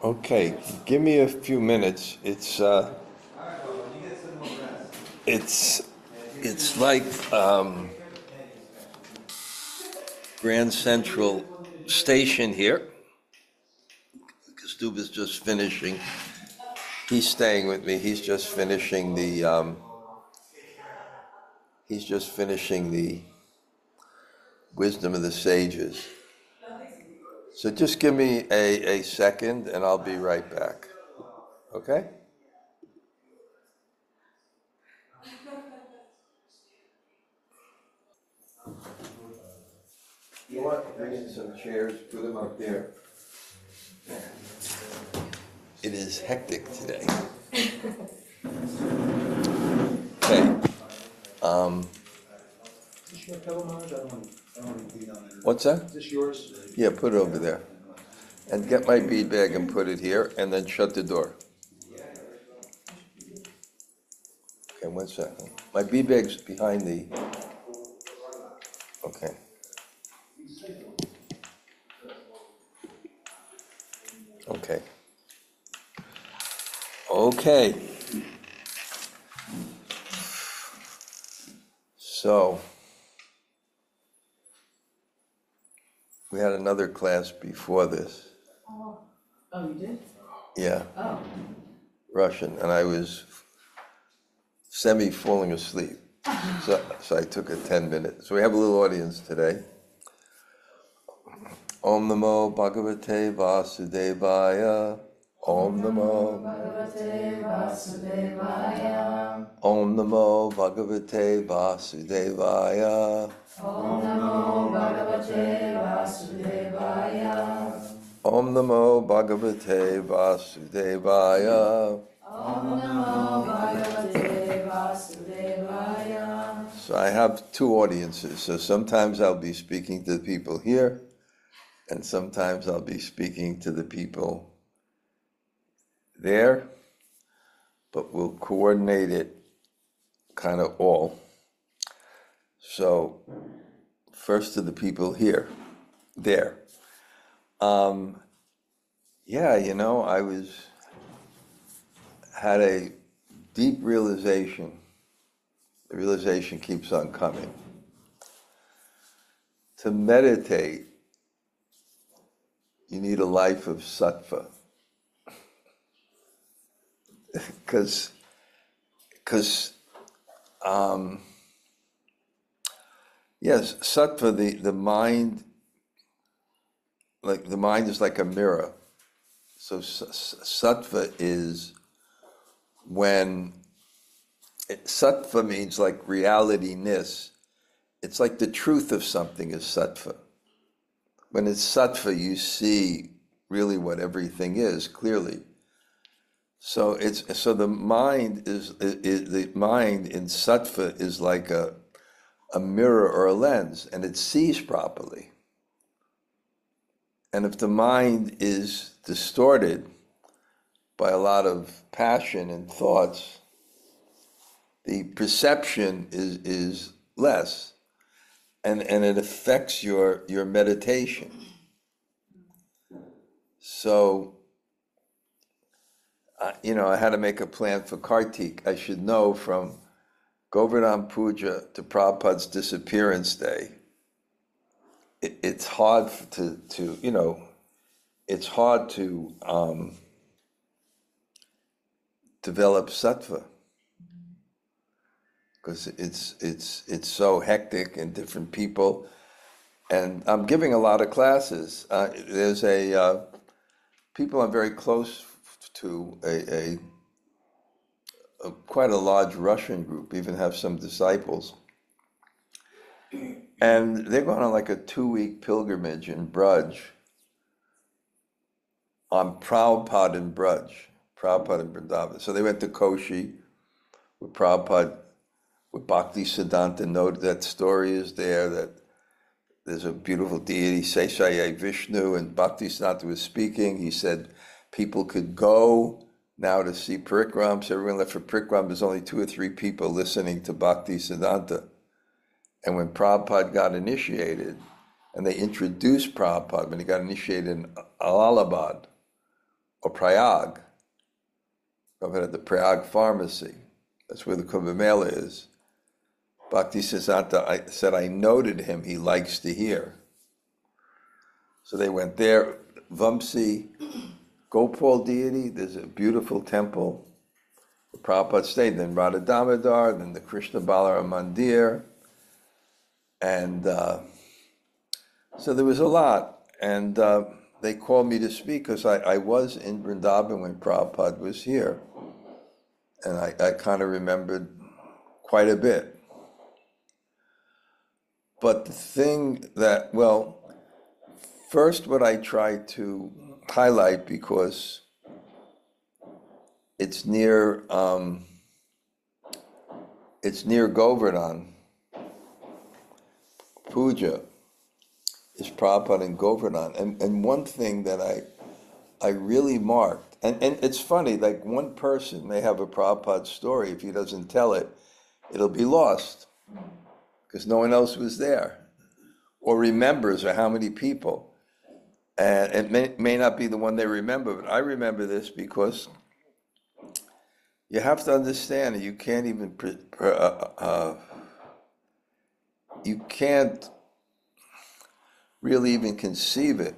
Okay, give me a few minutes. It's like Grand Central Station here. Kastuba's just finishing. He's staying with me. He's just finishing the Wisdom of the Sages. So just give me a second and I'll be right back. Okay? You want to bring in some chairs, put them up there. It is hectic today. Okay. What's that? Is this yours? Yeah, put it over there. And get my bead bag and put it here, and then shut the door. Okay, 1 second. My bead bag's behind the... Okay. Okay. Okay. So, we had another class before this. Oh, you did? Yeah, Oh. Russian, and I was semi-falling asleep. So I took a 10-minute. So we have a little audience today. Om Namo Bhagavate Vasudevaya. Om Namo Bhagavate Vasudevaya. Om Namo Bhagavate Vasudevaya. Om Namo Bhagavate Vasudevaya. Om Namo Bhagavate Vasudevaya. Om Namo Bhagavate Vasudevaya. So I have two audiences. So sometimes I'll be speaking to the people here, and sometimes I'll be speaking to the people there, but we'll coordinate it kind of all. So first to the people there. Yeah, I had a deep realization. The realization keeps on coming. To meditate, you need a life of sattva. Because yes, sattva, the mind, like the mind is like a mirror. So sattva is sattva means like reality-ness. It's like the truth of something is sattva. When it's sattva, you see really what everything is clearly. So the mind the mind in sattva is like a mirror or a lens, and it sees properly. And if the mind is distorted by a lot of passion and thoughts, the perception is less, and it affects your meditation. So, I had to make a plan for Kartik. I should know from Govardhan Puja to Prabhupada's disappearance day. It's hard to develop sattva because it's so hectic and different people. And I'm giving a lot of classes. There's people I'm very close to, quite a large Russian group, even have some disciples. And they're going on like a 2-week pilgrimage in Braj on Prabhupada in Braj, Prabhupada in Vrindavan. So they went to Koshi with Prabhupada, with Bhakti Siddhanta. Note that story is there, that there's a beautiful deity, Seshaye Vishnu, and Bhakti Siddhanta was speaking. He said people could go now to see Parikram. So everyone left for Parikram. There's only 2 or 3 people listening to Bhakti Siddhanta. And when Prabhupada got initiated, and they introduced Prabhupada when he got initiated in Allahabad or Prayag. Prabhupada had the Prayag pharmacy. That's where the Kumbh Mela is. Bhakti Siddhanta said, I noted him, he likes to hear. So they went there. Vamsi Gopal deity, there's a beautiful temple. Prabhupada stayed, then Radha Damodar, then the Krishna Balaram Mandir. And so there was a lot. And they called me to speak because I was in Vrindavan when Prabhupada was here. And I kind of remembered quite a bit. But the thing that, well, first what I try to highlight, because it's near Govardhan. Puja is Prabhupada in Govardhan. And one thing that I really marked, and it's funny, like one person may have a Prabhupada story. If he doesn't tell it, it'll be lost because no one else was there or remembers, or how many people. And it may not be the one they remember, but I remember this because you have to understand that you can't even, you can't really even conceive of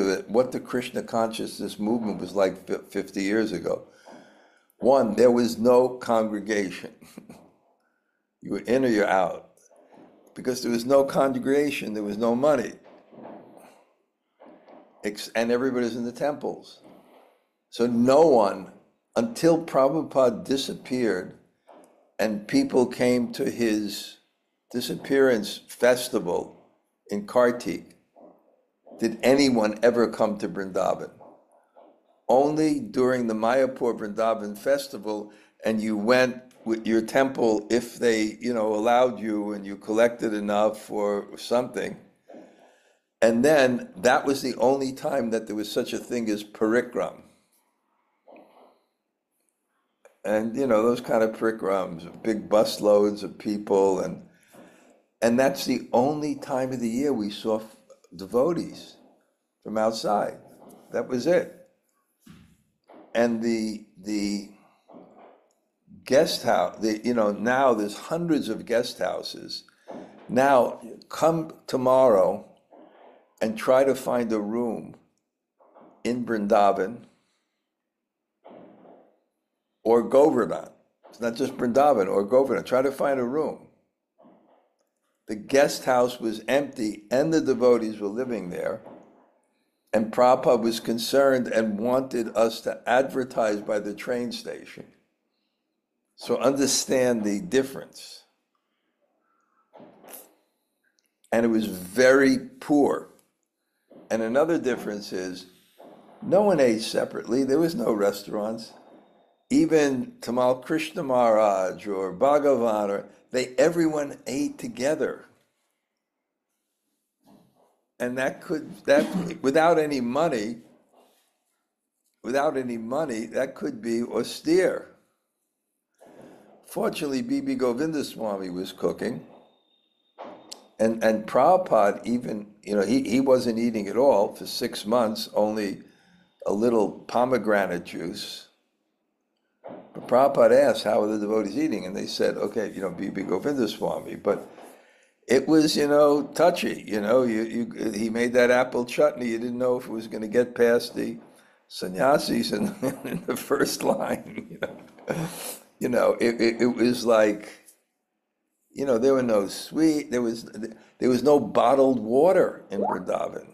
it, what the Krishna consciousness movement was like 50 years ago. One, there was no congregation. You were in or you're out. Because there was no congregation, there was no money. And everybody's in the temples. So no one, until Prabhupada disappeared and people came to his disappearance festival in Kartik, did anyone ever come to Vrindavan. Only during the Mayapur Vrindavan festival, and you went with your temple if they, allowed you and you collected enough or something. And then that was the only time that there was such a thing as parikram. And, those kind of parikrams, big bus loads of people. And that's the only time of the year we saw devotees from outside. That was it. And the guest house, now there's hundreds of guest houses. Now, come tomorrow and try to find a room in Vrindavan or Govardhan. It's not just Vrindavan or Govardhan. Try to find a room. The guest house was empty and the devotees were living there. And Prabhupada was concerned and wanted us to advertise by the train station. So understand the difference. And it was very poor. And another difference is, no one ate separately. There was no restaurants. Even Tamal Krishna Maharaj or Bhagavan, everyone ate together. And that without any money, that could be austere. Fortunately, B.B. Govinda Swami was cooking. And Prabhupada even, he wasn't eating at all for 6 months, only a little pomegranate juice. But Prabhupada asked, how are the devotees eating? And they said, okay, B.B. Govinda Swami. But it was, touchy, he made that apple chutney. You didn't know if it was going to get past the sannyasis in the first line, It was like, there were no sweet, there was no bottled water in Vrindavan.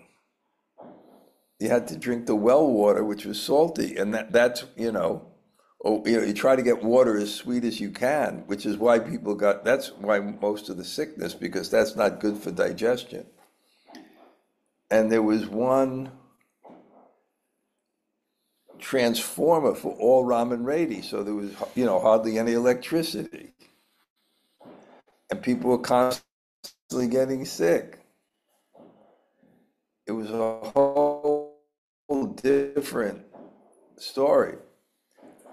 You had to drink the well water, which was salty, and that's you try to get water as sweet as you can, which is why that's why most of the sickness, because that's not good for digestion. And there was one transformer for all Raman Reddy, so there was, hardly any electricity. And people were constantly getting sick. It was a whole different story.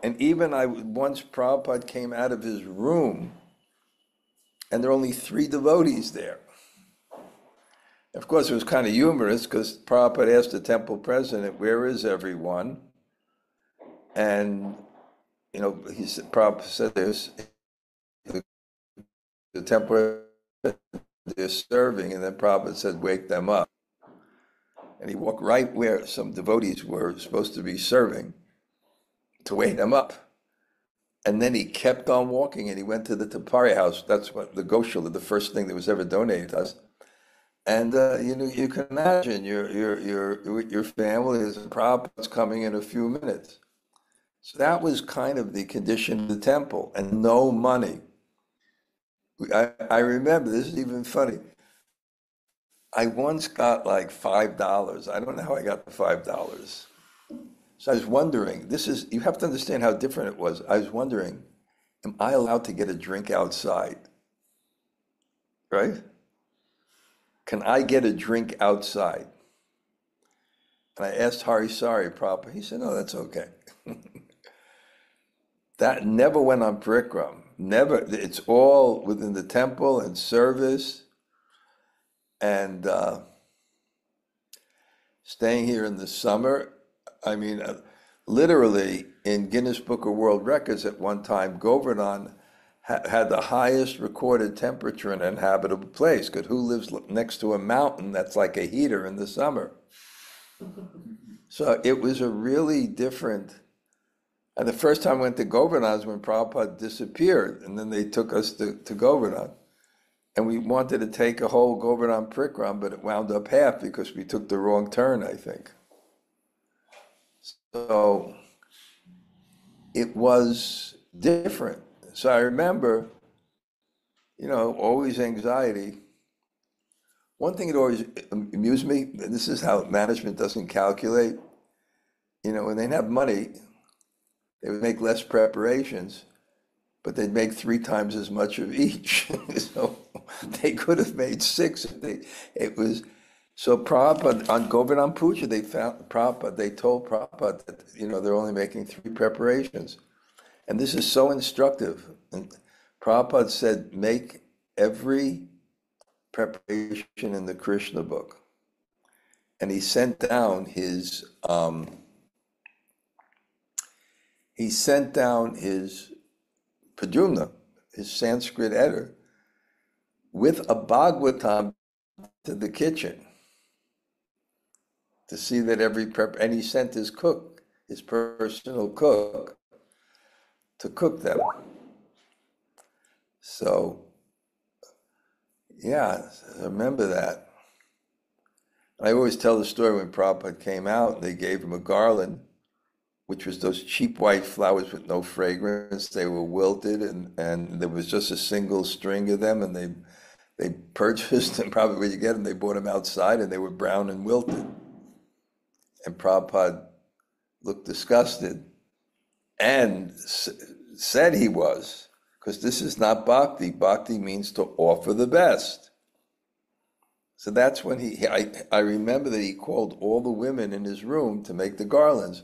And even once Prabhupada came out of his room, and there were only 3 devotees there. Of course, it was kind of humorous because Prabhupada asked the temple president, "Where is everyone?" And he said, Prabhupada said, "There's the temple they're serving," and then Prabhupada said, "Wake them up." And he walked right where some devotees were supposed to be serving to wake them up. And then he kept on walking, and he went to the Tapari house. That's what the Goshala, the first thing that was ever donated to us. And you can imagine your family is Prabhupada's coming in a few minutes. So that was kind of the condition of the temple, and no money. I remember, this is even funny. I once got like $5. I don't know how I got the $5. So I was wondering, you have to understand how different it was. I was wondering, am I allowed to get a drink outside? Right? Can I get a drink outside? And I asked Hari Sari Prabhupada. He said, "No, that's okay." That never went on Parikram. Never. It's all within the temple and service. And staying here in the summer, I mean, literally in Guinness Book of World Records at one time, Govardhan had the highest recorded temperature in an inhabitable place, because who lives next to a mountain that's like a heater in the summer? So it was a really different, and the first time I went to Govardhan was when Prabhupada disappeared, and then they took us to Govardhan. And we wanted to take a whole Govardhan Parikram, but it wound up half because we took the wrong turn, I think. So it was different. So I remember, always anxiety. One thing that always amused me, and this is how management doesn't calculate, when they have money, they would make less preparations, but they'd make 3 times as much of each. So they could have made 6 if so Prabhupada, on Govardhan Puja, they told Prabhupada that, they're only making 3 preparations. And this is so instructive. And Prabhupada said, make every preparation in the Krishna book. And he sent down his Padumna, his Sanskrit editor, with a Bhagavatam to the kitchen to see that and he sent his cook, his personal cook, to cook them. So, yeah, I remember that. I always tell the story when Prabhupada came out, they gave him a garland, which was those cheap white flowers with no fragrance. They were wilted, and there was just a single string of them, and they purchased them, probably where you get them, they bought them outside, and they were brown and wilted. And Prabhupada looked disgusted and said he was, because this is not bhakti. Bhakti means to offer the best. So that's when I remember that he called all the women in his room to make the garlands.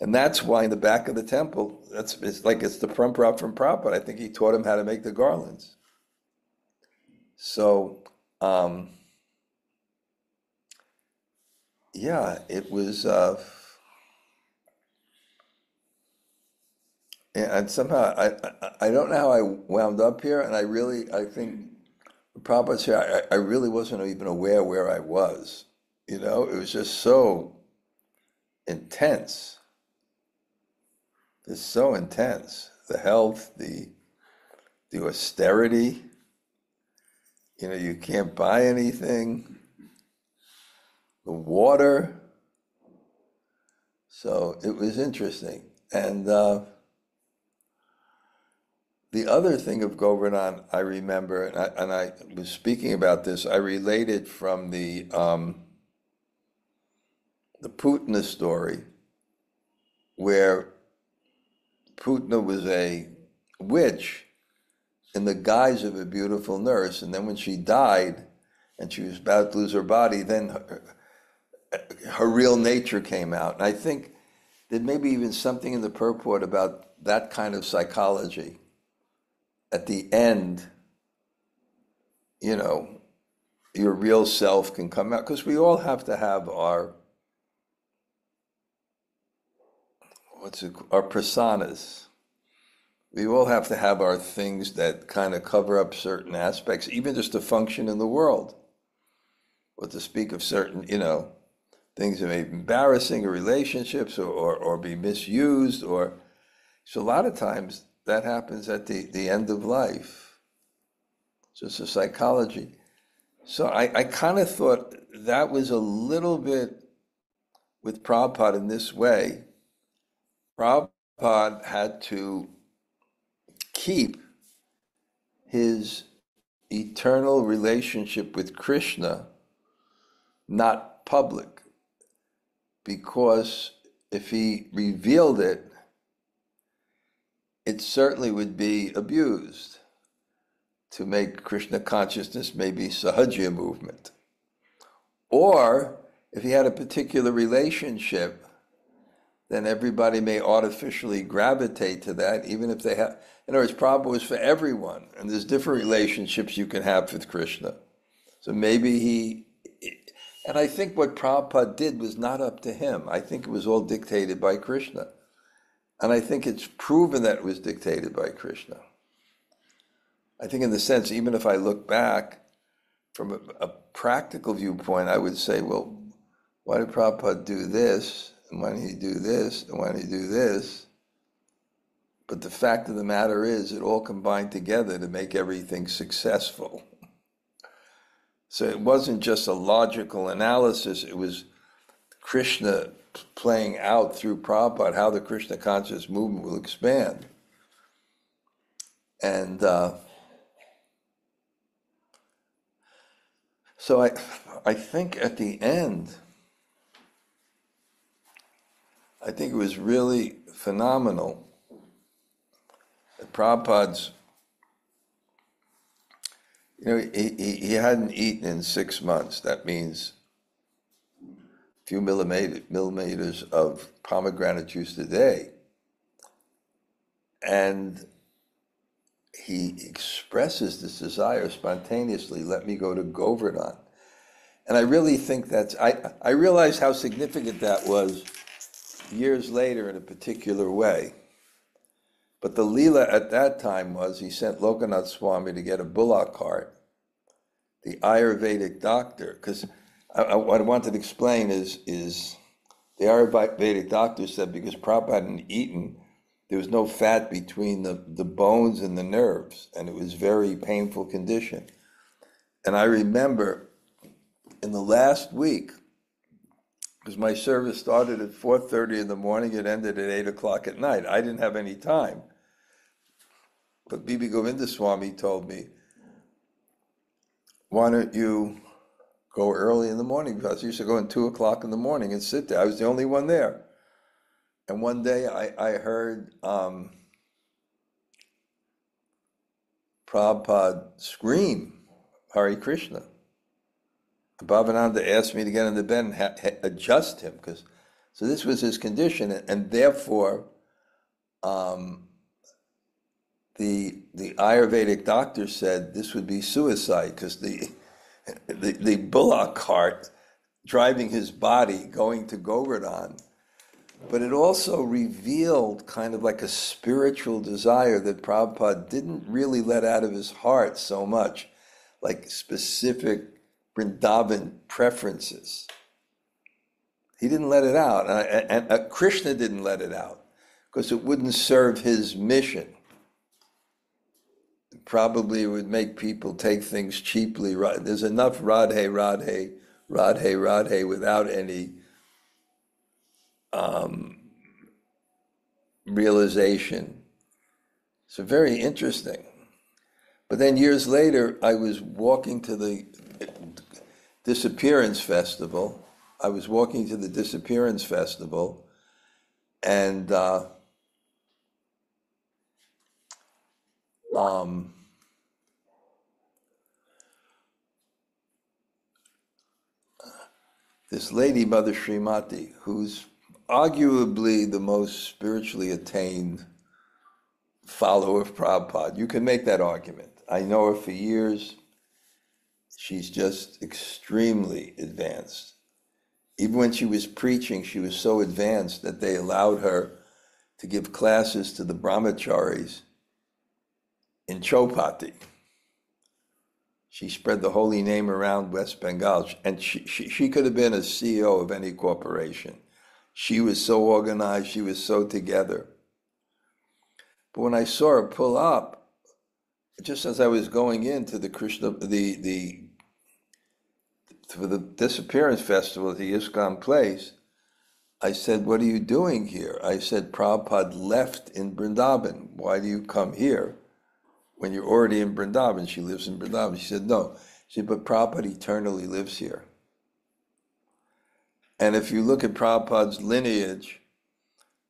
And that's why in the back of the temple, it's the parampara from Prabhupada. I think he taught him how to make the garlands. So, yeah, it was, and somehow, I don't know how I wound up here, and I think Prabhupada's here, I really wasn't even aware where I was. It was just so intense. It's so intense. The health, the austerity, you can't buy anything. The water. So it was interesting. And the other thing of Govardhan, I remember, and I was speaking about this, I related from the Putana story, where Putana was a witch in the guise of a beautiful nurse, and then when she died and she was about to lose her body, then her real nature came out. And I think there may be even something in the purport about that kind of psychology. At the end, your real self can come out, because we all have to have our our personas. We all have to have our things that kind of cover up certain aspects, even just to function in the world, or to speak of certain, things that may be embarrassing, or relationships, or be misused, or so a lot of times that happens at the end of life. Just a psychology. So I kind of thought that was a little bit with Prabhupada in this way. Prabhupada had to keep his eternal relationship with Krishna not public, because if he revealed it, it certainly would be abused to make Krishna consciousness maybe Sahaja movement. Or if he had a particular relationship, then everybody may artificially gravitate to that, even if they have, in other words, Prabhupada was for everyone, and there's different relationships you can have with Krishna. So maybe and I think what Prabhupada did was not up to him. I think it was all dictated by Krishna. And I think it's proven that it was dictated by Krishna. I think in the sense, even if I look back from a practical viewpoint, I would say, well, why did Prabhupada do this? And why did he do this? And why did he do this? But the fact of the matter is, it all combined together to make everything successful. So it wasn't just a logical analysis, it was Krishna playing out through Prabhupada how the Krishna conscious movement will expand. And so I think at the end, I think it was really phenomenal that Prabhupada's, he hadn't eaten in 6 months. That means a few millimeters of pomegranate juice a day. And he expresses this desire spontaneously, let me go to Govardhan. And I really think I realized how significant that was years later in a particular way. But the Leela at that time was he sent Lokanath Swami to get a bullock cart, the Ayurvedic doctor, because what I wanted to explain is the Ayurvedic doctor said because Prabhupada hadn't eaten, there was no fat between the bones and the nerves, and it was a very painful condition. And I remember in the last week, because my service started at 4:30 in the morning, it ended at 8 o'clock at night. I didn't have any time. But Bibi Govinda Swami told me, why don't you go early in the morning? Because I used to go at 2 o'clock in the morning and sit there. I was the only one there. And one day I heard Prabhupada scream, Hare Krishna. Bhavananda asked me to get in the bed and adjust him, so this was his condition, and therefore the Ayurvedic doctor said this would be suicide, because the bullock cart driving his body going to Govardhan. But it also revealed kind of like a spiritual desire that Prabhupada didn't really let out of his heart so much, like specific Vrindavan preferences. He didn't let it out, and Krishna didn't let it out, because it wouldn't serve his mission. Probably it would make people take things cheaply. There's enough Radhe, Radhe, Radhe, Radhe without any realization. So very interesting. But then years later, I was walking to the disappearance festival. And this lady, Mother Srimati, who's arguably the most spiritually attained follower of Prabhupada. You can make that argument. I know her for years. She's just extremely advanced. Even when she was preaching, she was so advanced that they allowed her to give classes to the brahmacharis in Chowpatty. She spread the holy name around West Bengal, and she could have been a CEO of any corporation. She was so organized, she was so together. But when I saw her pull up, just as I was going into the for the disappearance festival at the ISKCON place, I said, "What are you doing here?" I said, "Prabhupada left in Vrindavan. Why do you come here when you're already in Vrindavan?" She lives in Vrindavan. She said, "No." She said, "But Prabhupada eternally lives here." And if you look at Prabhupada's lineage,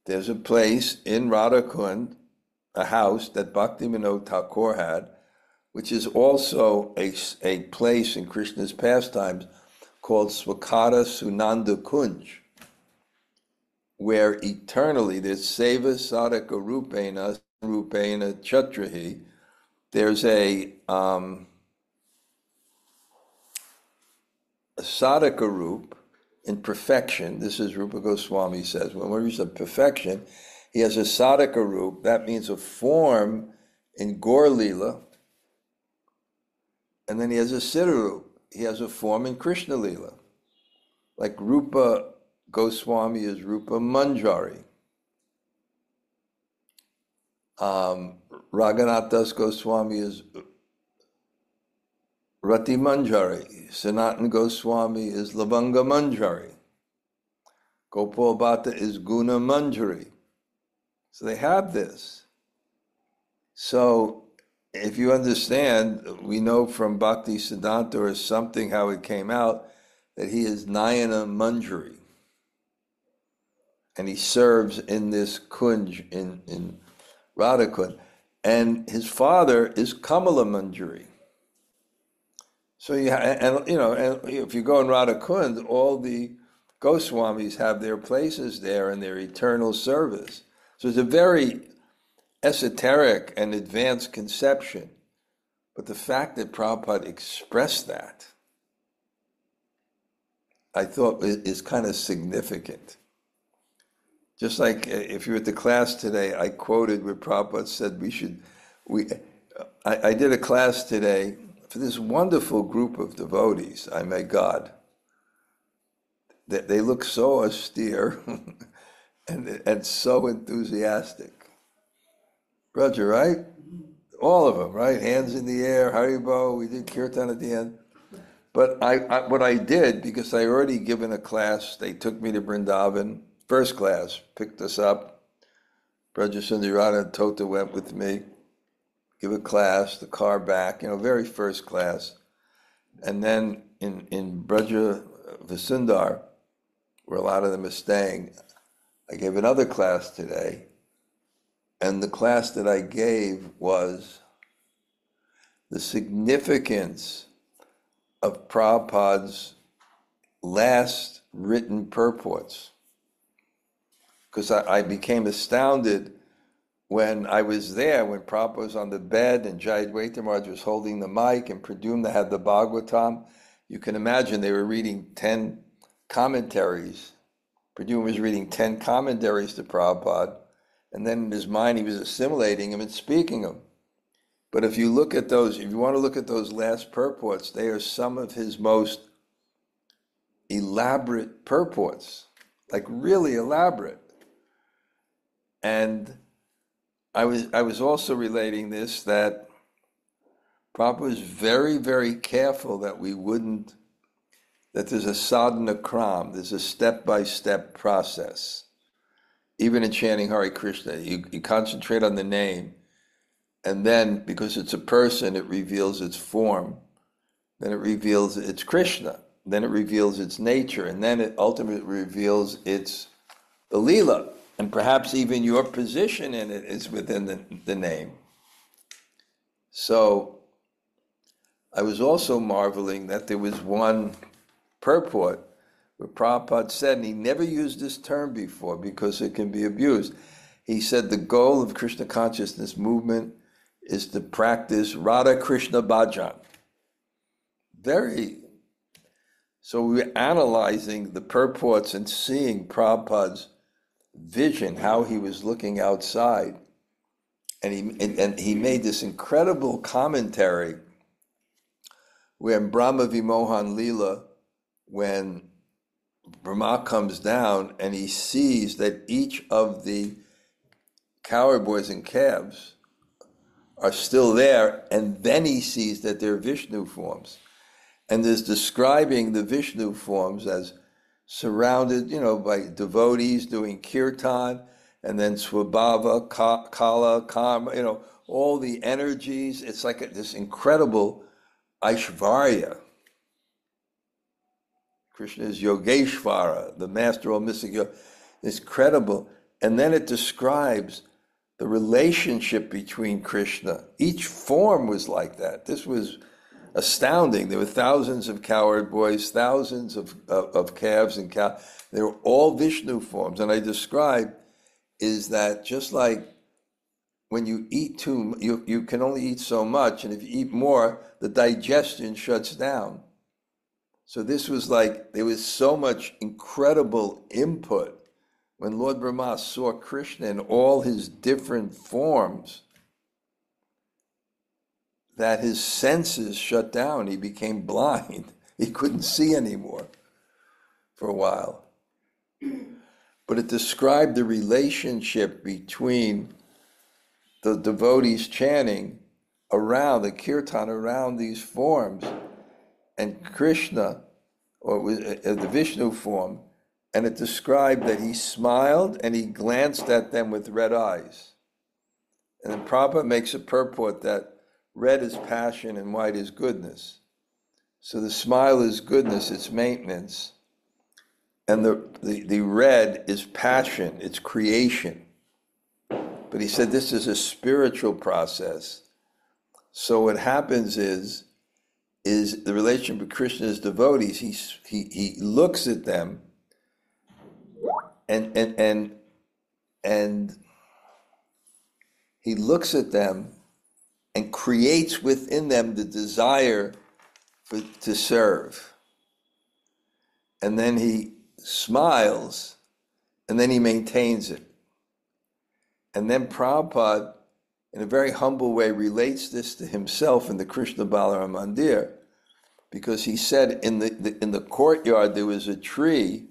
there's a place in Radhakund, a house that Bhaktivinoda Thakur had, which is also a place in Krishna's pastimes called Swakata Sunanda Kunj, where eternally there's Seva Sadhaka Rupena Chatrahi. There's a Sadhaka Rup in perfection. This is Rupa Goswami says. When he's a perfection, he has a Sadhaka Rup. That means a form in Gaur Leela. And then he has a Siddharup. He has a form in Krishna Leela. Like Rupa Goswami is Rupa Manjari. Raghunath Das Goswami is Rati Manjari. Sanatan Goswami is Lavanga Manjari. Gopal Bhatta is Guna Manjari. So they have this. So if you understand, we know from Bhakti Siddhanta or something how it came out that he is Nayana Manjari. And he serves in this kunj in Radhakund. And his father is Kamala Manjari. So and if you go in Radhakund, all the Goswamis have their places there in their eternal service. So it's a very esoteric and advanced conception. But the fact that Prabhupada expressed that, I thought is kind of significant. Just like if you were at the class today, I quoted where Prabhupada said I did a class today for this wonderful group of devotees, I may God. They look so austere and so enthusiastic. Roger, right? All of them, right? Hands in the air, Haribo, we did kirtan at the end. But what I did, because I already given a class, they took me to Vrindavan, first class, picked us up. Braja Sundarana and Tota went with me, give a class, the car back, very first class. And then in Braja Vasundar, where a lot of them are staying, I gave another class today. And the class that I gave was the significance of Prabhupada's last written purports. Because I became astounded when I was there, when Prabhupada was on the bed and Jayadvaita Maharaj was holding the mic and Pradyumna had the Bhagavatam. You can imagine they were reading 10 commentaries. Pradyumna was reading 10 commentaries to Prabhupada. And then in his mind, he was assimilating them and speaking them. But if you want to look at those last purports, they are some of his most elaborate purports, like really elaborate. And I was also relating this, that Prabhupada was very, very careful that there's a sadhana kram, there's a step-by-step process. Even in chanting Hare Krishna, you concentrate on the name, and then, because it's a person, it reveals its form, then it reveals its Krishna, then it reveals its nature, and then it ultimately reveals its the Leela, and perhaps even your position in it is within the name. So I was also marveling that there was one purport where Prabhupada said, and he never used this term before because it can be abused. He said the goal of Krishna consciousness movement is to practice Radha Krishna Bhajan. So we were analyzing the purports and seeing Prabhupada's vision, how he was looking outside. And he made this incredible commentary when Brahma Vimohan Lila, when Brahma comes down and he sees that each of the cowherd boys and calves are still there, and then he sees that they're Vishnu forms. And there's describing the Vishnu forms as surrounded, by devotees doing kirtan, and then swabhava, kala, karma, all the energies. It's like this incredible Aishvarya. Krishna is Yogeshvara, the master of mystic yoga. It's credible. And then it describes the relationship between Krishna. Each form was like that. This was astounding. There were thousands of cowherd boys, thousands of calves and cows. They were all Vishnu forms. And I described is that just like when you eat you can only eat so much, and if you eat more, the digestion shuts down. So this was like, there was so much incredible input when Lord Brahma saw Krishna in all his different forms, that his senses shut down. He became blind. He couldn't see anymore for a while. But it described the relationship between the devotees chanting around, the kirtan around these forms, and Krishna, or the Vishnu form, and it described that he smiled and he glanced at them with red eyes. And then Prabhupada makes a purport that red is passion and white is goodness. So the smile is goodness, it's maintenance. And the red is passion, it's creation. But he said this is a spiritual process. So what happens is the relationship with Krishna's devotees. He looks at them and he looks at them and creates within them the desire to serve. And then he smiles, and then he maintains it. And then Prabhupada, in a very humble way, relates this to himself in the Krishna Balaram Mandir, because he said in the courtyard there was a tree,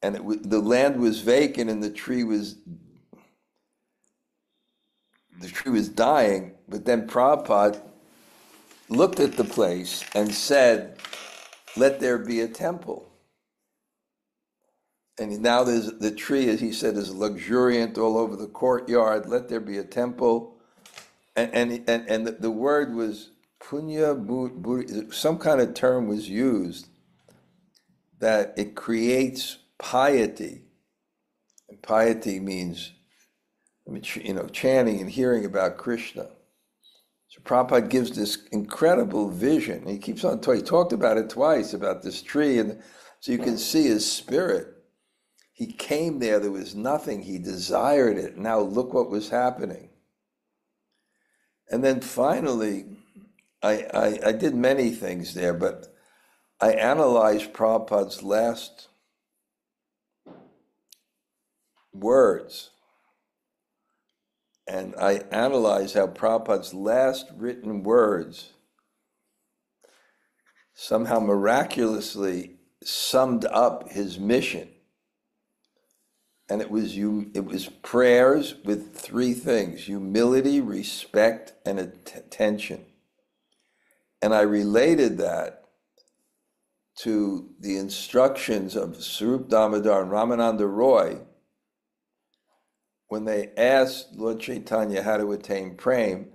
and the land was vacant, and the tree was dying. But then Prabhupada looked at the place and said, "Let there be a temple." And now the tree, as he said, is luxuriant all over the courtyard. Let there be a temple. And the word was punya, some kind of term was used that it creates piety. And piety means, chanting and hearing about Krishna. So Prabhupada gives this incredible vision. He keeps on talking. He talked about it twice, about this tree. And so you can see his spirit. He came there was nothing, he desired it. Now look what was happening. And then finally, I did many things there, but I analyzed Prabhupada's last words. And I analyzed how Prabhupada's last written words somehow miraculously summed up his mission. And it was prayers with three things: humility, respect, and attention. And I related that to the instructions of Srila Dhanurdhara and Ramananda Roy when they asked Lord Chaitanya how to attain prema,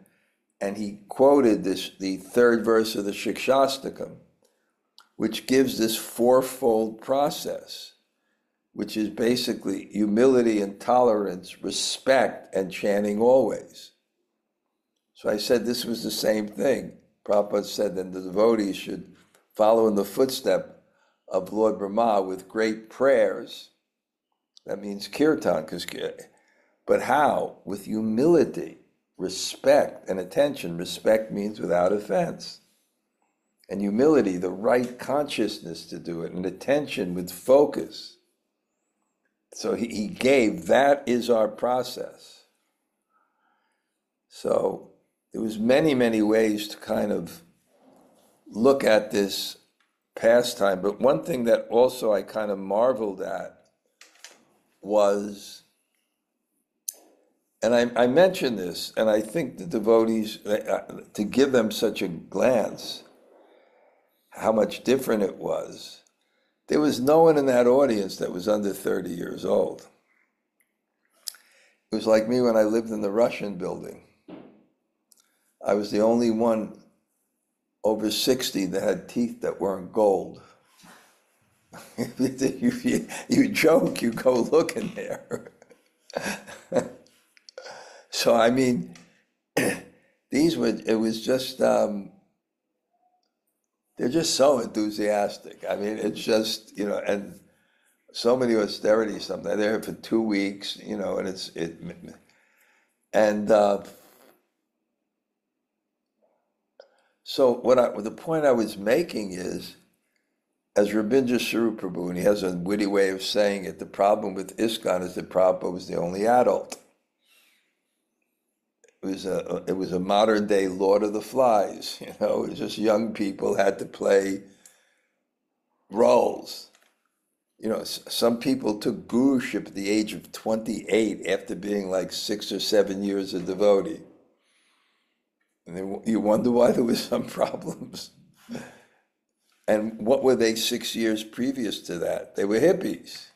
and he quoted the third verse of the Shikshastakam, which gives this fourfold process, which is basically humility and tolerance, respect, and chanting always. So I said this was the same thing. Prabhupada said that the devotees should follow in the footstep of Lord Brahma with great prayers. That means kirtan, but how? With humility, respect, and attention. Respect means without offense. and humility, the right consciousness to do it, and attention with focus. So he gave, that is our process. So there was many, many ways to kind of look at this pastime. But one thing that also I kind of marveled at was, and I mentioned this, and I think the devotees, to give them such a glance, how much different it was. There was no one in that audience that was under 30 years old. It was like me when I lived in the Russian building. I was the only one over 60 that had teeth that weren't gold. You joke, you go look in there. So, I mean, it was just, they're just so enthusiastic. I mean, it's just, and so many austerities. Sometimes they're here for 2 weeks, and so the point I was making is, as Rabindra Swarup Prabhu, and he has a witty way of saying it, the problem with ISKCON is that Prabhupada was the only adult. It was a modern day Lord of the Flies, It was just young people had to play roles. Some people took guruship at the age of 28 after being like 6 or 7 years a devotee. And then you wonder why there was some problems. And what were they 6 years previous to that? They were hippies.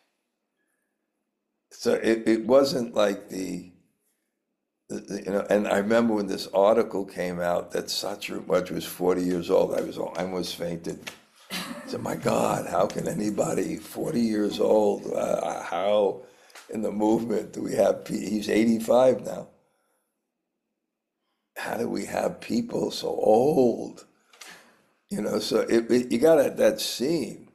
So it wasn't like and I remember when this article came out that Satyaraj was 40 years old, I almost fainted. I said, my God, how can anybody 40 years old, how in the movement do we have, he's 85 now. How do we have people so old? So you got that scene.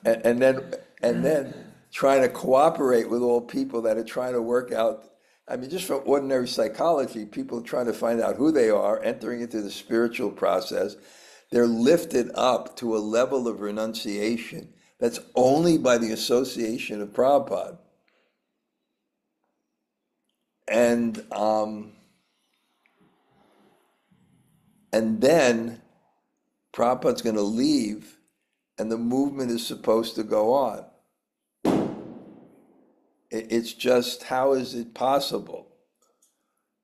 And then trying to cooperate with all people that are trying to work out. I mean, just from ordinary psychology, people trying to find out who they are, entering into the spiritual process, they're lifted up to a level of renunciation that's only by the association of Prabhupada. And then Prabhupada's going to leave, and the movement is supposed to go on. It's just, how is it possible?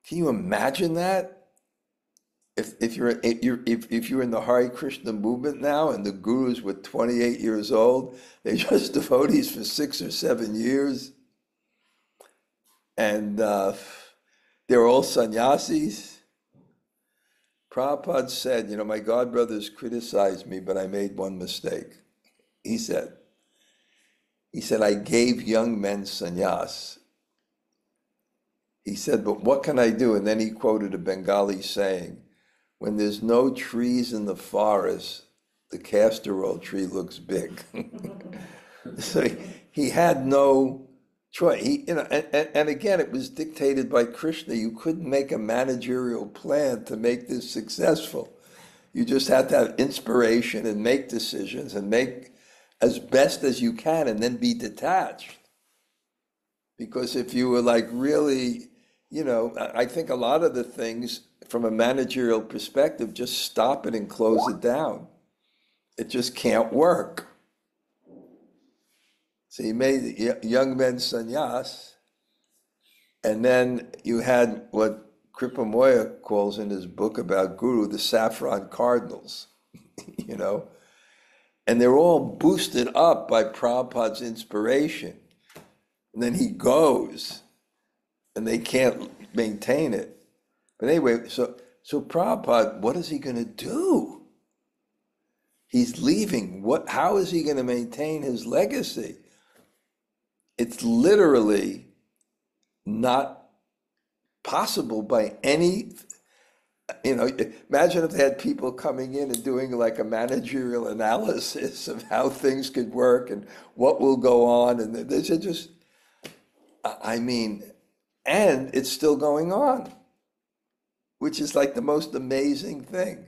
Can you imagine that? If you're in the Hare Krishna movement now, and the gurus were 28 years old, they're just devotees for 6 or 7 years, and they're all sannyasis. Prabhupada said, my godbrothers criticized me, but I made one mistake. He said, I gave young men sannyas. He said, but what can I do? And then he quoted a Bengali saying, when there's no trees in the forest, the castor oil tree looks big. So he had no choice. And again, it was dictated by Krishna. You couldn't make a managerial plan to make this successful. You just had to have inspiration and make decisions and make as best as you can, and then be detached. Because if you were like really, I think a lot of the things from a managerial perspective, just stop it and close it down. It just can't work. So he made young men sannyas, and then you had what Kripamoya calls in his book about Guru, the saffron cardinals, and they're all boosted up by Prabhupada's inspiration. And then he goes, and they can't maintain it. But anyway, so Prabhupada, what is he going to do? He's leaving. How is he going to maintain his legacy? It's literally not possible by any, imagine if they had people coming in and doing like a managerial analysis of how things could work and what will go on. And there's just, and it's still going on, which is like the most amazing thing.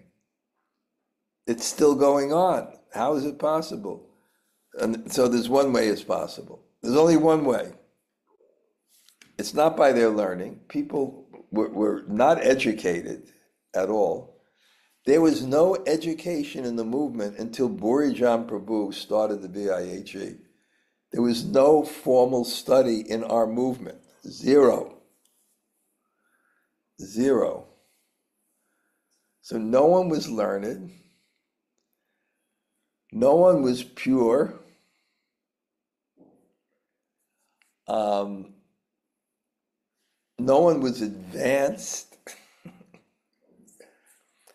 It's still going on. How is it possible? And so there's one way it's possible. There's only one way. It's not by their learning. People were not educated at all. There was no education in the movement until Burijan Prabhu started the BIHE. There was no formal study in our movement. Zero. So no one was learned. No one was pure. No one was advanced.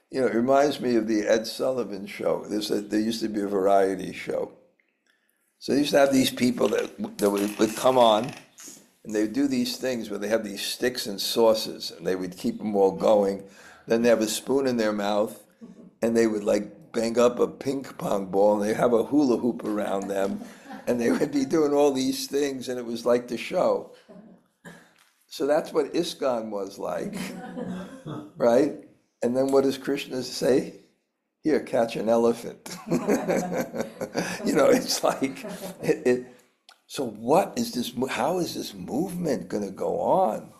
It reminds me of the Ed Sullivan show. There used to be a variety show. So they used to have these people that would come on, and they would do these things where they have these sticks and saucers, and they would keep them all going. Then they have a spoon in their mouth, and they would like bang up a ping pong ball, and they have a hula hoop around them, and they would be doing all these things, and it was like the show. So that's what ISKCON was like, right? And then what does Krishna say? Here, catch an elephant. It's like, so what is this, how is this movement going to go on?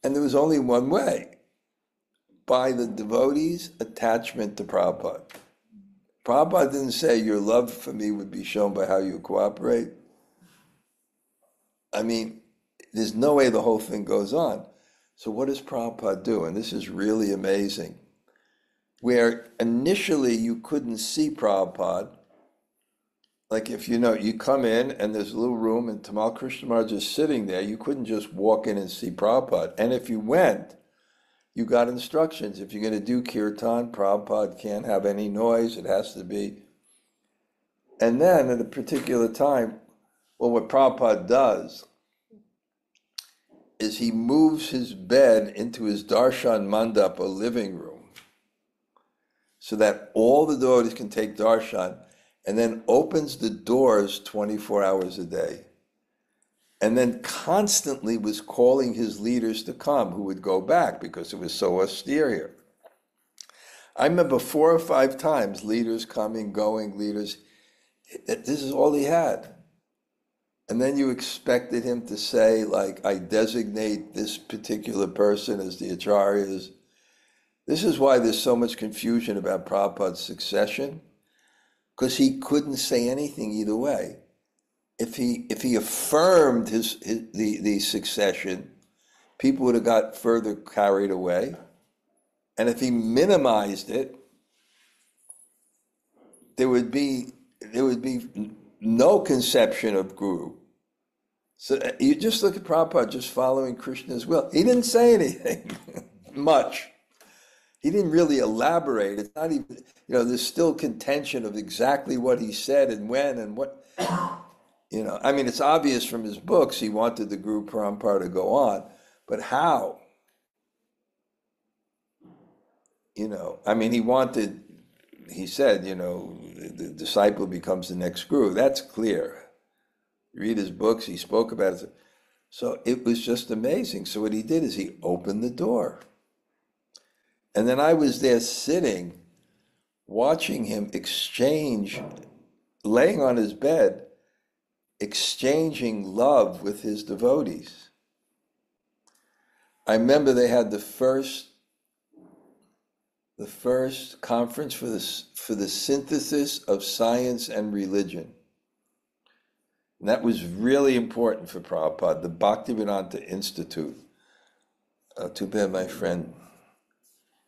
And there was only one way, by the devotees' attachment to Prabhupada. Prabhupada didn't say your love for me would be shown by how you cooperate. I mean, there's no way the whole thing goes on. So what does Prabhupada do? And this is really amazing. Where initially you couldn't see Prabhupada, like if you come in and there's a little room and Tamal Krishna Maharaj is sitting there, you couldn't just walk in and see Prabhupada. And if you went, you got instructions. If you're going to do kirtan, Prabhupada can't have any noise, it has to be. And then at a particular time, what Prabhupada does is he moves his bed into his darshan mandap, a living room, so that all the devotees can take darshan, and then opens the doors 24 hours a day. And then constantly was calling his leaders to come, who would go back because it was so austere here. I remember 4 or 5 times leaders coming, going, leaders. This is all he had. And then you expected him to say, like, I designate this particular person as the acharyas. This is why there's so much confusion about Prabhupada's succession, because he couldn't say anything either way. If he affirmed the succession, people would have got further carried away. And if he minimized it, there would be no conception of guru. So you just look at Prabhupada just following Krishna's will. He didn't say anything much. He didn't really elaborate. It's not even, there's still contention of exactly what he said and when and what, I mean, it's obvious from his books he wanted the Guru Parampara to go on, but how? I mean, he said, the disciple becomes the next guru. That's clear. You read his books, he spoke about it. So it was just amazing. So what he did is he opened the door. And then I was there sitting, watching him exchange, laying on his bed, exchanging love with his devotees. I remember they had the first conference for the synthesis of science and religion. And that was really important for Prabhupada, the Bhaktivedanta Institute. Too bad my friend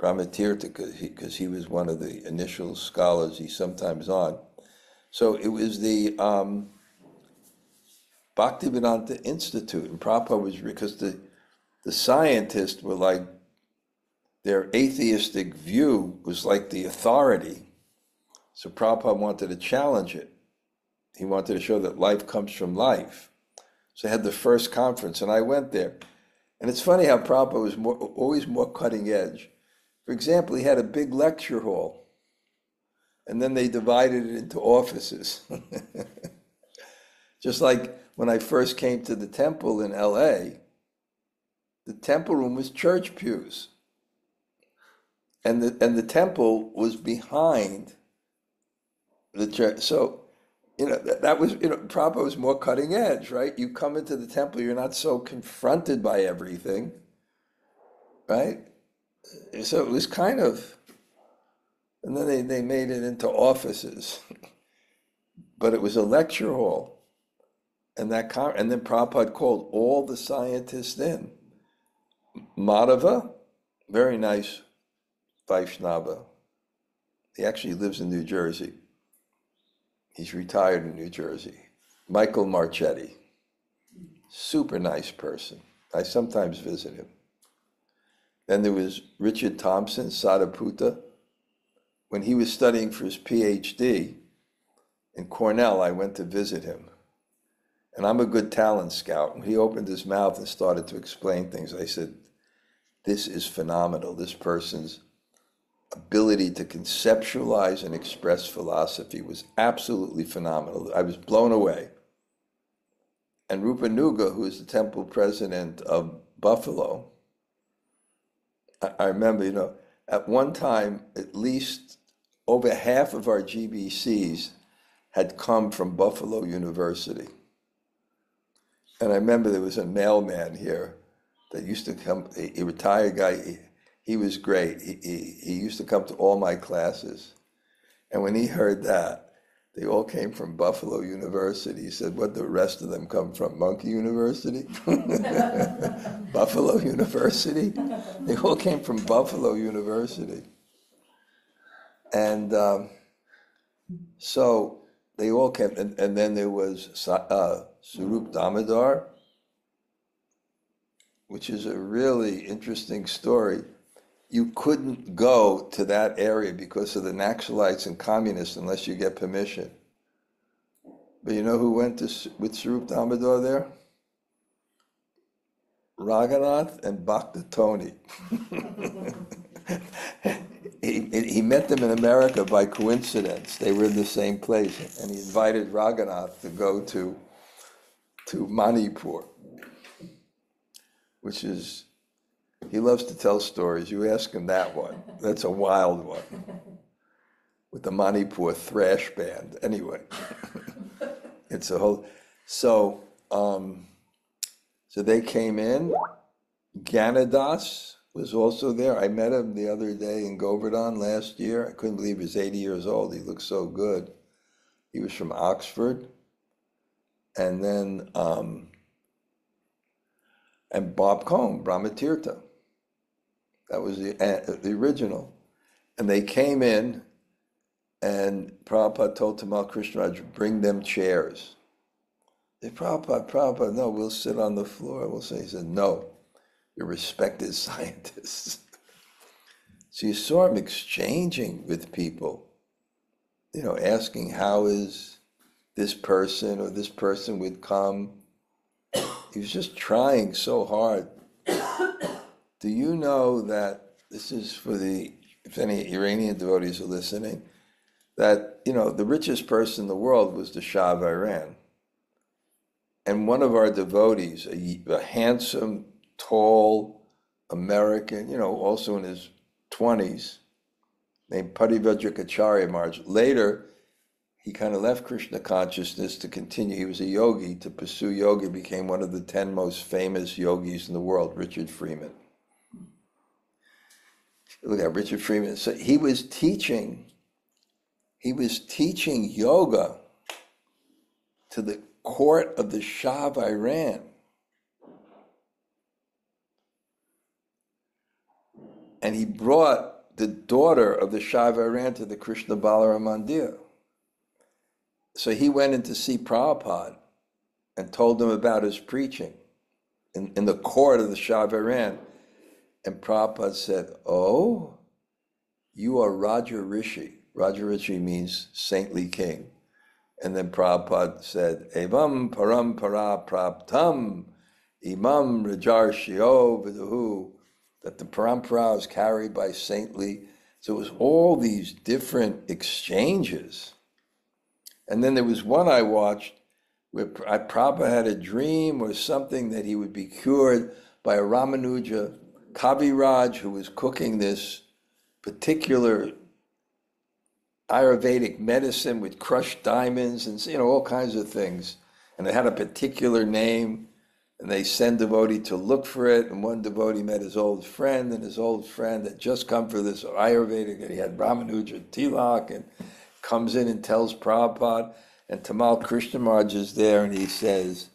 Brahmatirtha, because he was one of the initial scholars he's sometimes on. So it was the Bhaktivedanta Institute, and Prabhupada was, because the scientists were like, their atheistic view was like the authority. So Prabhupada wanted to challenge it. He wanted to show that life comes from life. So they had the first conference, and I went there. And it's funny how Prabhupada was always more cutting edge. For example, he had a big lecture hall, and then they divided it into offices. Just like when I first came to the temple in LA, the temple room was church pews. and the temple was behind the church. So, that was, Prabhupada was more cutting edge, right? You come into the temple, you're not so confronted by everything, right? So it was kind of, and then they made it into offices, but it was a lecture hall, and then Prabhupada called all the scientists in. Madhava, very nice Vaishnava. He actually lives in New Jersey. He's retired in New Jersey. Michael Marchetti, super nice person. I sometimes visit him. Then there was Richard Thompson, Sadaputta. When he was studying for his PhD in Cornell, I went to visit him. And I'm a good talent scout. When he opened his mouth and started to explain things, I said, this is phenomenal. This person's ability to conceptualize and express philosophy was absolutely phenomenal. I was blown away. And Rupanuga, who is the temple president of Buffalo, I remember, at one time, at least over half of our GBCs had come from Buffalo University. And I remember there was a mailman here that used to come, a retired guy. He was great. He used to come to all my classes. And when he heard that, they all came from Buffalo University. He said, what, the rest of them come from? Monkey University? Buffalo University? They all came from Buffalo University. And so they all came, and then there was Śrīla Dhanurdhara, which is a really interesting story. You couldn't go to that area because of the Naxalites and communists unless you get permission. But you know who went with Śrīla Dhanurdhara there? Raghunath and Bhakta Tony. He met them in America by coincidence. They were in the same place, and he invited Raghunath to go to Manipur, which is, he loves to tell stories. You ask him that one. That's a wild one. With the Manipur thrash band. Anyway, it's a whole, so they came in. Ganadas was also there. I met him the other day in Govardhan last year. I couldn't believe he was 80 years old. He looked so good. He was from Oxford. And then, and Bob Cohn, Brahmatirtha. That was the original. And they came in, and Prabhupada told Tamal Krishnaraj, bring them chairs. They said, Prabhupada, no, we'll sit on the floor. We'll say, he said, no, you're respected scientists. So you saw him exchanging with people, asking how is this person, or this person would come. He was just trying so hard. Do you know that, this is for if any Iranian devotees are listening, that, the richest person in the world was the Shah of Iran. And one of our devotees, a handsome, tall American, also in his 20s, named Parivajrakacharya Maharaj. Later, he kind of left Krishna consciousness to continue. He was a yogi to pursue yoga, became one of the 10 most famous yogis in the world, Richard Freeman. Look at Richard Freeman. So he was teaching yoga to the court of the Shah of Iran. And he brought the daughter of the Shah of Iran to the Krishna Balaram Mandir. So he went in to see Prabhupada and told him about his preaching in the court of the Shah of Iran. And Prabhupada said, oh, you are Raja Rishi. Raja Rishi means saintly king. And then Prabhupada said, Evam parampara praptam imam rajarshio viduhu, that the parampara is carried by saintly. So it was all these different exchanges. And then there was one I watched where Prabhupada had a dream or something that he would be cured by a Ramanuja Kaviraj who was cooking this particular Ayurvedic medicine with crushed diamonds and all kinds of things. And it had a particular name, and they send devotee to look for it. And one devotee met his old friend, and his old friend had just come for this Ayurvedic, and he had Brahmanuja Tilak, and comes in and tells Prabhupada, and Tamal Krishnamurti is there, and he says,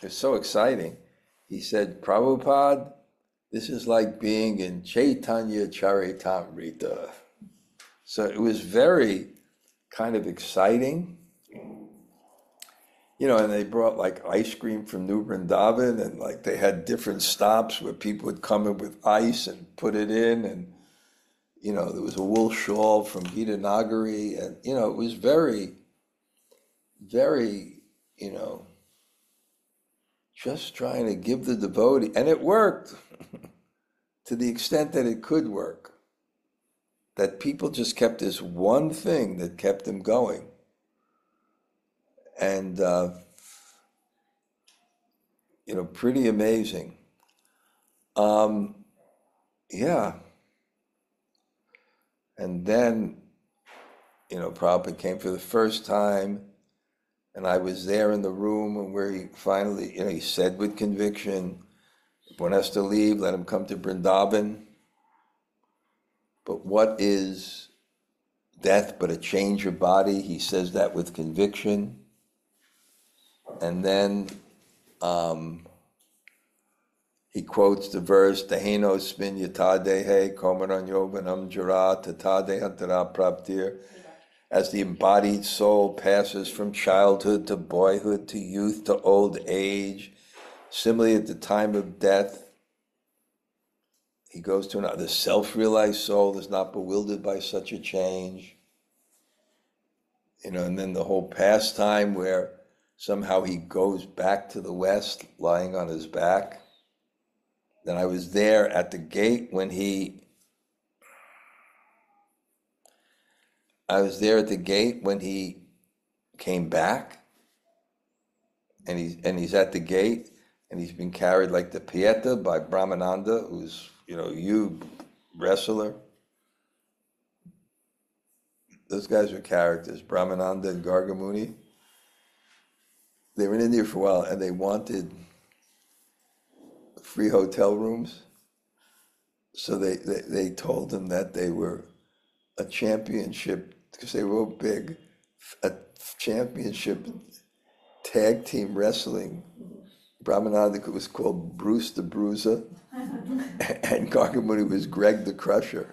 it's so exciting. He said, Prabhupada, this is like being in Chaitanya Charitamrita. So it was very kind of exciting. And they brought like ice cream from New Vrindavan, and like they had different stops where people would come in with ice and put it in, and there was a wool shawl from Gita Nagari, and it was very, very, just trying to give the devotee, and it worked to the extent that it could work. That people just kept this one thing that kept them going. And, pretty amazing. Yeah. And then, Prabhupada came for the first time, and I was there in the room, and where he finally, he said with conviction, if one has to leave, let him come to Vrindavan. But what is death but a change of body? He says that with conviction. And then he quotes the verse, Deheno spin yata dehe komaran yovanam jara tata dehantara praptir. As the embodied soul passes from childhood to boyhood to youth to old age, similarly at the time of death, he goes to another. The self-realized soul is not bewildered by such a change. And then the whole pastime where somehow he goes back to the West, lying on his back. Then I was there at the gate when he came back, and he's at the gate, and he's been carried like the Pieta by Brahmananda, who's wrestler. Those guys were characters, Brahmananda and Gargamuni. They were in India for a while, and they wanted free hotel rooms. So they told him that they were a championship, because they were big, a championship tag team wrestling. Brahmananda was called Bruce the Bruiser, and Gargamuni was Greg the Crusher.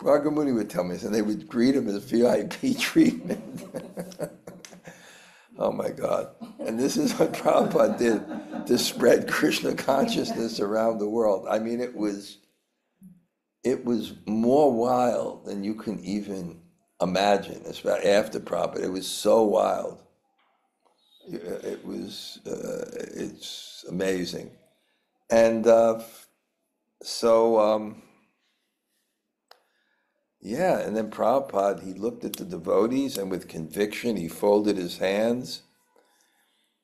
Gargamuni would tell me, and they would greet him as VIP treatment. Oh my God. And this is what Prabhupada did to spread Krishna consciousness around the world. I mean, it was more wild than you can even imagine. It's about after Prabhupada. It was so wild. It's amazing. And and then Prabhupada, he looked at the devotees, and with conviction, he folded his hands,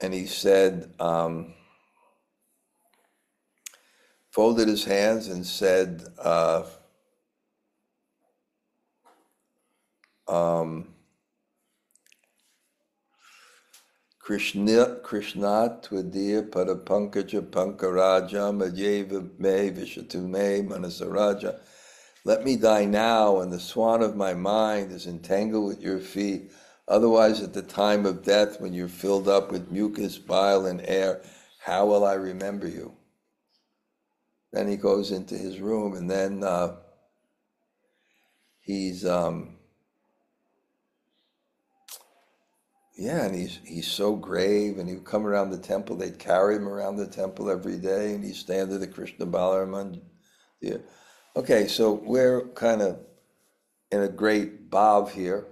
and he said, Krishna Tvadiya Padapankaja Pankaraja Madhyeva Me Vishatume Manasaraja. Let me die now, and the swan of my mind is entangled with your feet. Otherwise, at the time of death, when you're filled up with mucus, bile, and air, how will I remember you? Then he goes into his room, and then he's so grave, and he'd come around the temple. They'd carry him around the temple every day, and he'd stand at the Krishna Balaram. Yeah. Okay, so we're kind of in a great bhav here.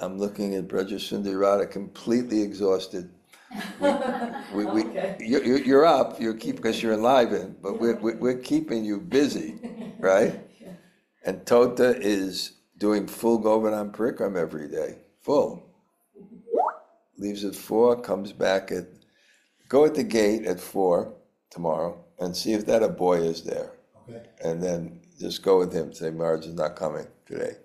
I'm looking at Braja Sundari Radha, completely exhausted. Okay. You're up. Because you're enlivened, but we're keeping you busy, right? And Tota is doing full Govardhan Parikram every day, full. Leaves at 4, comes back go at the gate at 4 tomorrow, and see if that a boy is there. Okay. and then just go with him. Say Maharaj is not coming today.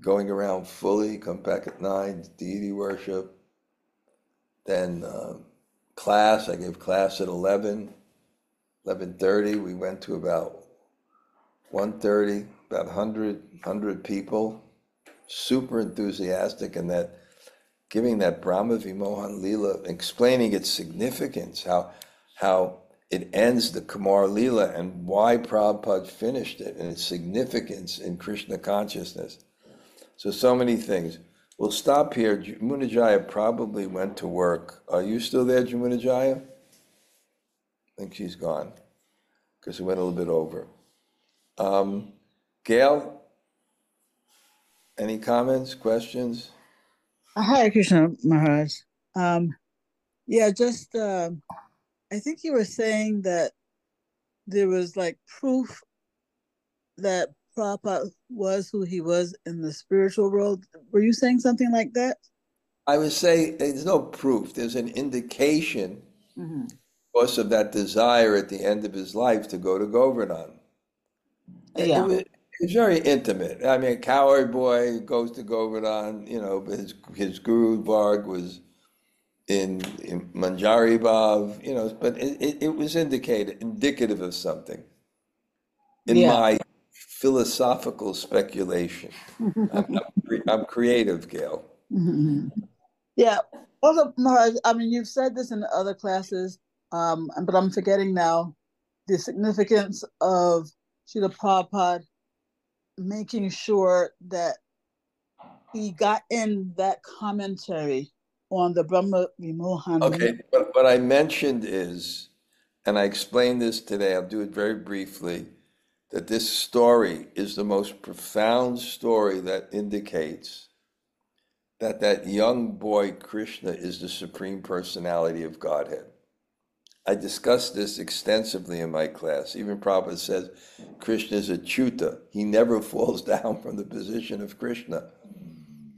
Going around fully, come back at 9, deity worship. Then class, I gave class at 11, 11:30. We went to about 1:30, about 100 people. Super enthusiastic, and that giving that Brahma Vimohan Leela, explaining its significance, how it ends the Kumar Leela and why Prabhupada finished it and its significance in Krishna consciousness. So many things. We'll stop here. Jamunajaya probably went to work. Are you still there, Jamunajaya? I think she's gone because we went a little bit over. Gail, any comments, questions? Hare Krishna Maharaj. Yeah, just I think you were saying that there was like proof that Prabhupada was who he was in the spiritual world. Were you saying something like that? I would say there's no proof. There's an indication because of that desire at the end of his life to go to Govardhan. Yeah. It was very intimate. I mean, a cowherd boy goes to Govardhan, but his Guru Varg was in Manjari Bhav, but it was indicative of something. In my philosophical speculation. I'm creative, Gail. Yeah. Also, Maharaj, I mean, you've said this in other classes, but I'm forgetting now the significance of Srila Prabhupada making sure that he got in that commentary on the Brahma Vimohan. Okay, but what I mentioned is, and I explained this today, I'll do it very briefly, that this story is the most profound story that indicates that young boy Krishna is the Supreme Personality of Godhead. I discussed this extensively in my class. Even Prabhupada says Krishna is a Chuta. He never falls down from the position of Krishna.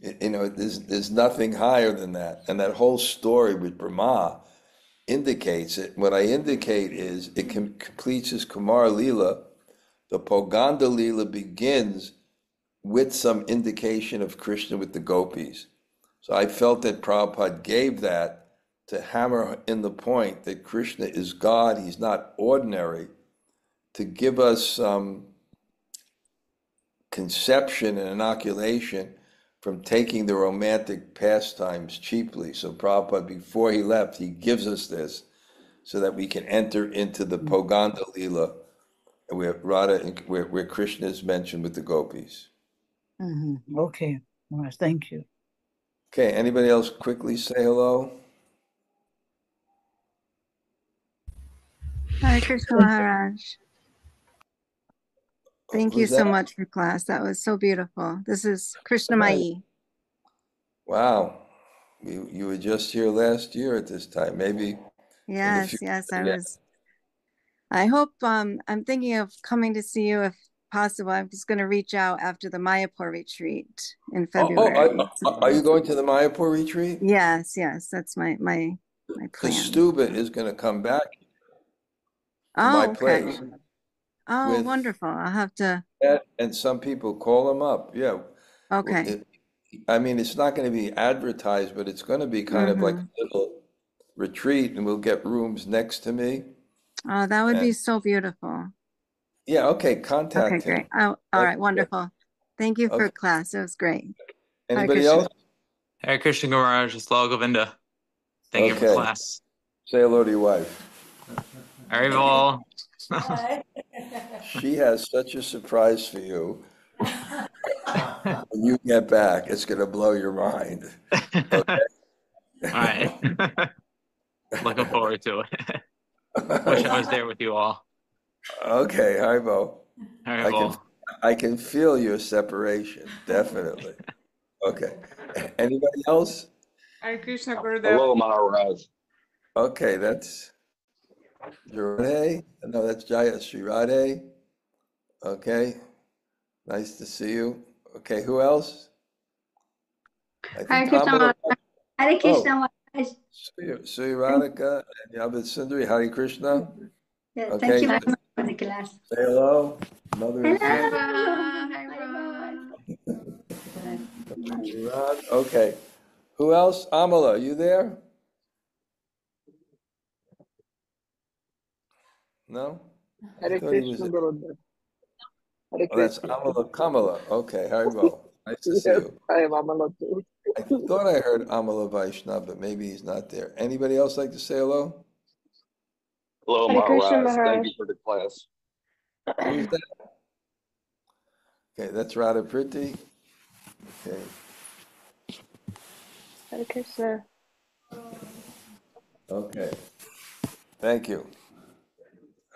There's nothing higher than that. And that whole story with Brahma indicates it. What I indicate is it completes his Kumar Leela. The Poganda Leela begins with some indication of Krishna with the gopis. So I felt that Prabhupada gave that to hammer in the point that Krishna is God, he's not ordinary, to give us some conception and inoculation from taking the romantic pastimes cheaply. So Prabhupada, before he left, he gives us this so that we can enter into the Poganda Leela, where Krishna is mentioned with the gopis. Okay, Maharaj, thank you. Okay, anybody else quickly say hello? Hare Krishna Maharaj. Thank you so much for class. That was so beautiful. This is Krishna Mai. Wow. You were just here last year at this time, maybe. Yes, I was. I hope I'm thinking of coming to see you if possible. I'm just going to reach out after the Mayapur retreat in February. Are you going to the Mayapur retreat? Yes, that's my plan. The Stuba is going to come back to my place. Oh, wonderful. I'll have to. And some people call them up. Yeah. Okay. I mean, it's not going to be advertised, but it's going to be kind of like a little retreat, and we'll get rooms next to me. Oh, that would be so beautiful. Yeah, okay, contact him. Okay, great. Oh, all right, wonderful. Thank you for class. It was great. Anybody else? Hare Krishna Maharaj, it's Lal Govinda. Thank you for class. Say hello to your wife. Haribol. She has such a surprise for you. When you get back, it's going to blow your mind. Okay? All right. Looking forward to it. Wish I was there with you all. Okay, Haribo. Haribol. I can feel your separation, definitely. Okay. Anybody else? Hare Krishna Gurudev. Hello, Maharaj. Okay, that's Radhe. No, that's Jaya Śrīla. Okay. Nice to see you. Okay, who else? Hare Krishna Maharaj. Hare Krishna Maharaj. Sri Radhika and Yabid Sundari. Hare Krishna. Yeah, thank you very much for the class. Say hello. Mother and Hello. sister. Hi, Rod. Okay. Who else? Amala, you there? No? I Hare thought he was. Krishna, brother. Hare Oh, that's Krishna. Amala Kamala. Okay, Haribo. Nice to see Yes, you. I am Amala too. I thought I heard Amala Vaishnav, but maybe he's not there. Anybody else like to say hello? Hello, Hare Krishna, Maharaj. Thank Maharaj. you for the class. Who's that? Okay, that's Radha Priti. Okay. Hare Krishna. Okay. Thank you.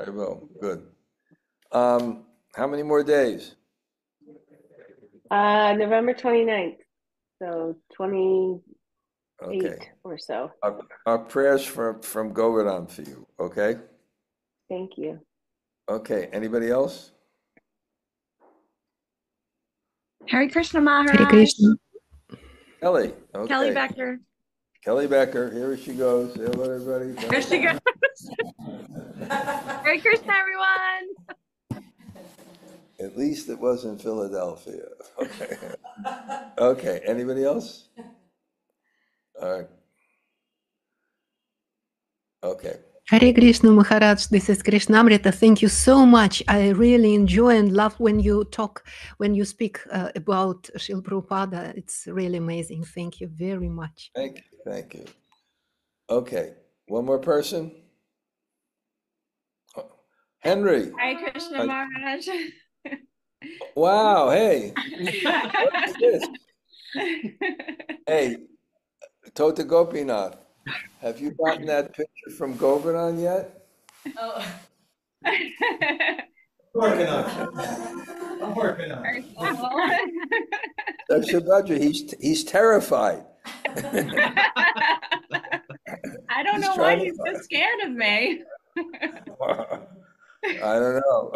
Haribo. Good. How many more days? November 29th. So 28 Okay. or so. Our prayers from Govardhan for you. Okay. Thank you. Okay. Anybody else? Hare Krishna Maharaj. Hare Krishna. Kelly. Okay. Kelly Becker. Kelly Becker. Here she goes. Say hello, everybody. There she goes. Hare Krishna, everyone. At least it was in Philadelphia. Okay. Okay. Anybody else? All right. Okay. Hare Krishna Maharaj, this is Krishnamrita. Thank you so much. I really enjoy and love when you speak about Srila Prabhupada. It's really amazing. Thank you very much. Thank you. Thank you. Okay. One more person. Henry. Hare Krishna Maharaj. Wow. Hey. What is this? Hey, Tota Gopinath, have you gotten that picture from Govardhan yet? Oh. Working on it. I'm working on it. That's Subhadra. He's terrified. I don't know why he's so scared of me. I don't know.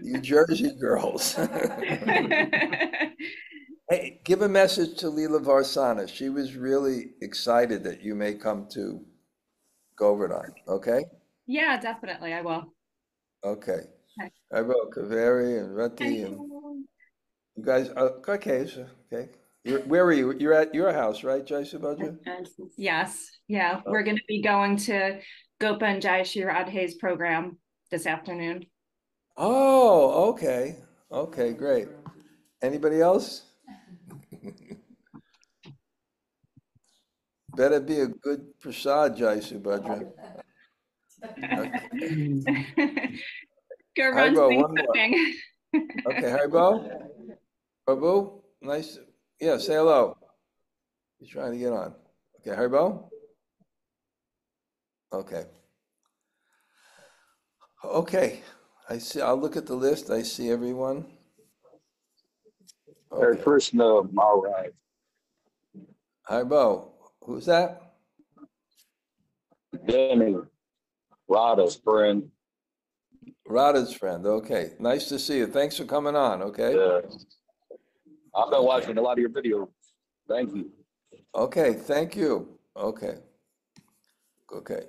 You Jersey girls. Hey, give a message to Leela Varsana. She was really excited that you may come to Govardhan, okay? Yeah, definitely, I will. Okay. Okay. I wrote Kaveri and Rati and you guys, okay, so, okay. Where are you? You're at your house, right, Jai Subhadra? Yes, yeah. We're going to be going to Gopa and Jai Shri Radhe's program this afternoon. Oh, okay. Okay, great. Anybody else? Better be a good prasad, Jai Subhadra. Go run Haribo, some one more. cooking. Okay, Haribo? Prabhu, nice. Yeah, say hello. He's trying to get on. Okay, Haribo? Okay. Okay, I see. I'll look at the list. I see everyone. Hare Okay. Krishna, Maharaj. Haribo, who's that? Danny, Radha's friend. Radha's friend. Okay, nice to see you. Thanks for coming on. Okay. Yeah. I've been watching a lot of your videos. Thank you. Okay, thank you. Okay. Okay.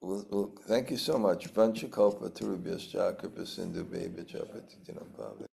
Well, thank you so much. Vanchakalpa Turubhyascha Kripa Sindhu Bhebhya Patitinam Pavane.